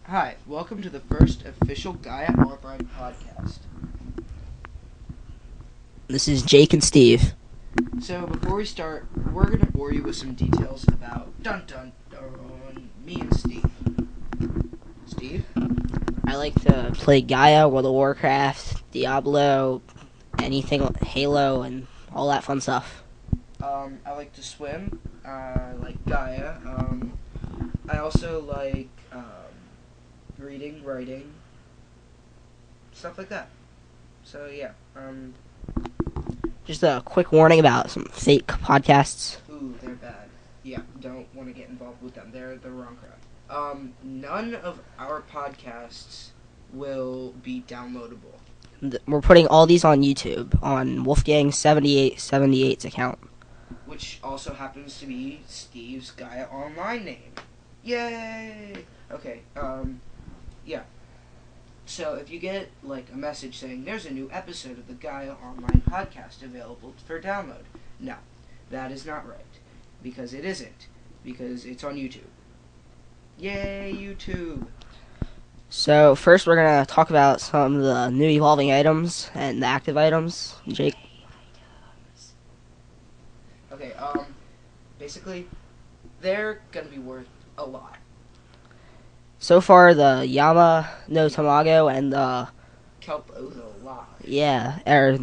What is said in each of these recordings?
Hi, welcome to the first official Gaia Online podcast. This is Jake and Steve. So before we start, we're going to bore you with some details about me and Steve. Steve? I like to play Gaia, World of Warcraft, Diablo, anything Halo, and all that fun stuff. I like to swim. I like Gaia. I also like reading, writing, stuff like that. So yeah. Just a quick warning about some fake podcasts. Ooh, they're bad. Yeah, don't want to get involved with them. They're the wrong crowd. None of our podcasts will be downloadable. We're putting all these on YouTube on Wolfgang 7878's account. Which also happens to be Steve's Gaia Online name. Yay! Okay, yeah. So if you get, like, a message saying, there's a new episode of the Gaia Online podcast available for download. No, that is not right. Because it isn't. Because it's on YouTube. Yay, YouTube! So first we're going to talk about some of the new evolving items and the active items. Jake? Okay, basically, they're gonna be worth a lot. So far, the Yama no Tamago and the Kelp owes a lot.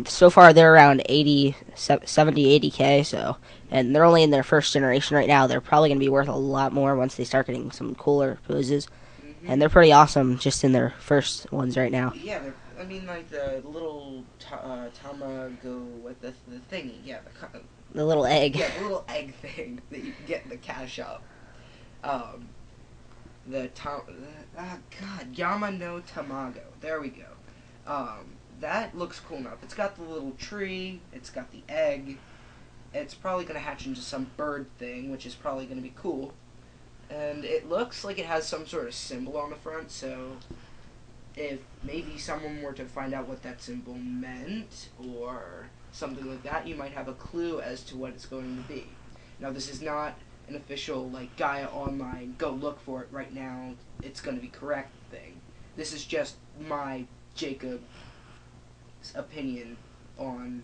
so far they're around 80, 70, 80k, so, and they're only in their first generation right now. They're probably going to be worth a lot more once they start getting some cooler poses, and they're pretty awesome just in their first ones right now. Yeah, I mean, like the little tamago with the thingy, yeah, The little egg. Yeah, the little egg thing that you can get in the cash shop. Yama no Tamago. There we go. That looks cool enough. It's got the little tree. It's got the egg. It's probably gonna hatch into some bird thing, which is probably gonna be cool. And it looks like it has some sort of symbol on the front. So, if maybe someone were to find out what that symbol meant, or something like that, you might have a clue as to what it's going to be. Now, this is not an official, like, Gaia Online, go look for it right now, it's going to be correct thing. This is just my, Jacob's opinion on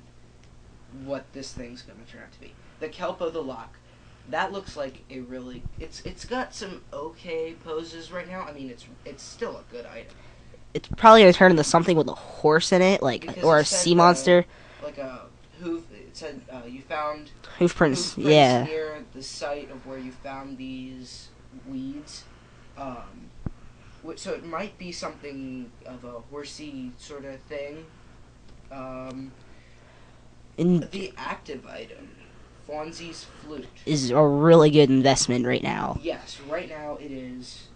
what this thing's going to turn out to be. The Kelpo the Lock. That looks like a really... It's got some okay poses right now. I mean, it's still a good item. It's probably going to turn into something with a horse in it, or a sea monster. Like a hoof. It said you found hoof prints. Yeah. Near the site of where you found these weeds. So it might be something of a horsey sort of thing. The active item, Fonzie's flute, is a really good investment right now. Yes, right now it is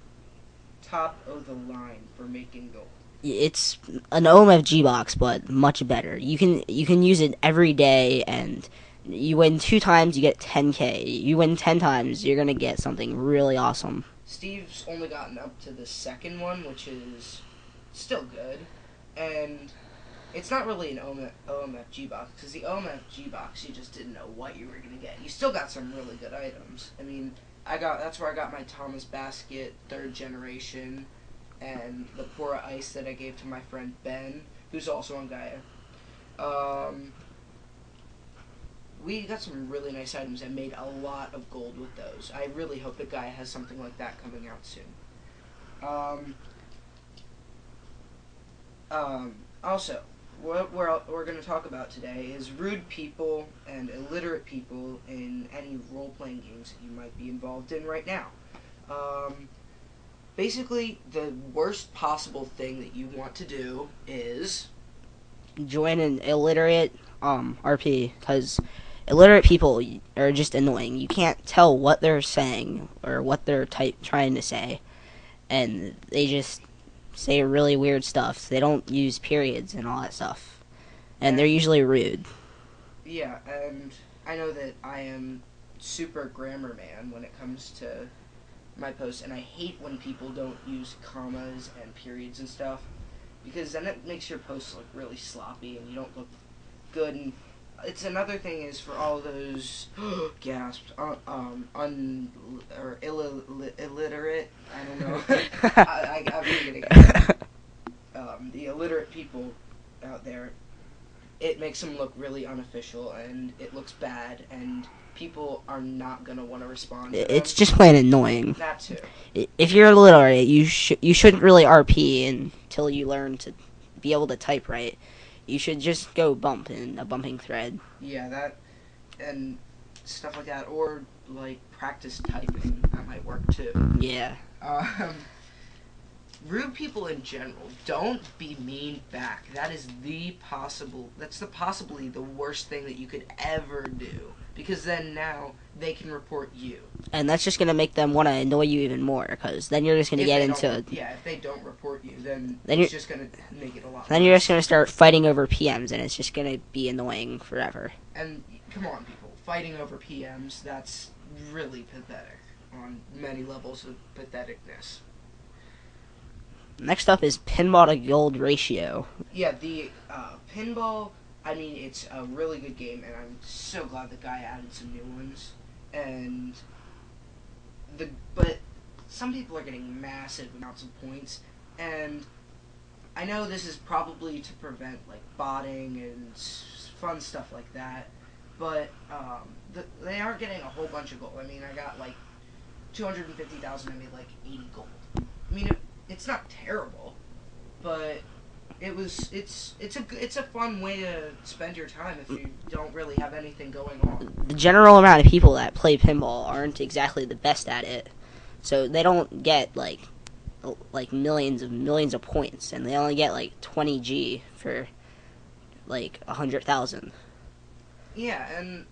top of the line for making gold. It's an OMFG box, but much better. You can use it every day, and you win 2 times, you get 10k. You win 10 times, you're gonna get something really awesome. Steve's only gotten up to the second one, which is still good, and it's not really an OMFG box, because the OMFG box, you just didn't know what you were gonna get. You still got some really good items. I mean, that's where I got my Thomas Basket 3rd generation. And the Pura Ice that I gave to my friend Ben, who's also on Gaia. We got some really nice items and made a lot of gold with those. I really hope that Gaia has something like that coming out soon. Also, what we're going to talk about today is rude people and illiterate people in any role-playing games that you might be involved in right now. Basically, the worst possible thing that you want to do is join an illiterate RP, because illiterate people are just annoying. You can't tell what they're saying or what they're trying to say, and they just say really weird stuff. They don't use periods and all that stuff, and they're usually rude. Yeah, and I know that I am super grammar man when it comes to my posts, and I hate when people don't use commas and periods and stuff, because then it makes your posts look really sloppy and you don't look good. And it's another thing is for all those gasped illiterate. I don't know. I'm reading it again. The illiterate people out there, it makes them look really unofficial, and it looks bad, and people are not going to want to respond to them. It's just plain annoying. That too. If you're illiterate, you shouldn't really RP until you learn to be able to type right. You should just go bump in a bumping thread. Yeah, that, and stuff like that, or, like, practice typing. That might work too. Yeah. Rude people in general, don't be mean back. That's possibly the worst thing that you could ever do. Because then now they can report you. And that's just going to make them want to annoy you even more, because then you're just going to get into... Yeah, if they don't report you, then it's it's just going to make it a lot Then worse. you're just going to start fighting over PMs, and it's just going to be annoying forever. And, come on, people. Fighting over PMs, that's really pathetic on many levels of patheticness. Next up is pinball to gold ratio. Yeah, the pinball, I mean, it's a really good game, and I'm so glad the guy added some new ones. But some people are getting massive amounts of points, and I know this is probably to prevent, like, botting and fun stuff like that, but they aren't getting a whole bunch of gold. I mean, I got, like, 250,000, I made, like, 80 gold. I mean, it's not terrible, but it's a fun way to spend your time if you don't really have anything going on. The general amount of people that play pinball aren't exactly the best at it, so they don't get like millions of points, and they only get like 20G for like 100,000. Yeah, and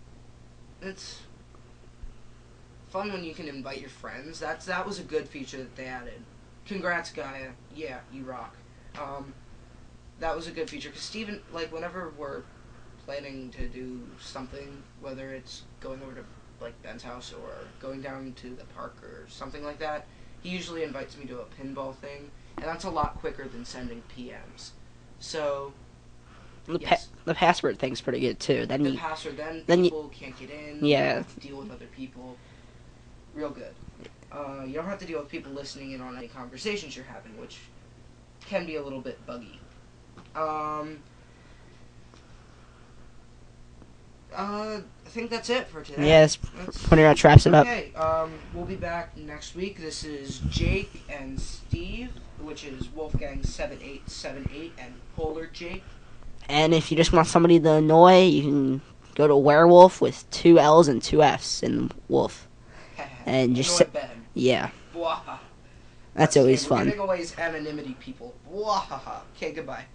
it's fun when you can invite your friends. That was a good feature that they added. Congrats, Gaia. Yeah, you rock. That was a good feature, because Steven, like, whenever we're planning to do something, whether it's going over to, like, Ben's house or going down to the park or something like that, he usually invites me to a pinball thing, and that's a lot quicker than sending PMs. So, yes. The password thing's pretty good, too. Then people can't get in, you don't have to deal with other people. Real good. You don't have to deal with people listening in on any conversations you're having, which can be a little bit buggy. I think that's it for today. Yeah, that's pretty much wraps it up. Okay, we'll be back next week. This is Jake and Steve, which is Wolfgang7878 and Polar Jake. And if you just want somebody to annoy, you can go to Werewolf with 2 L's and 2 F's in Wolf. And just Ben. Yeah. Bwahaha. That's always fun. We're giving away his anonymity, people. Bwahaha. Okay, goodbye.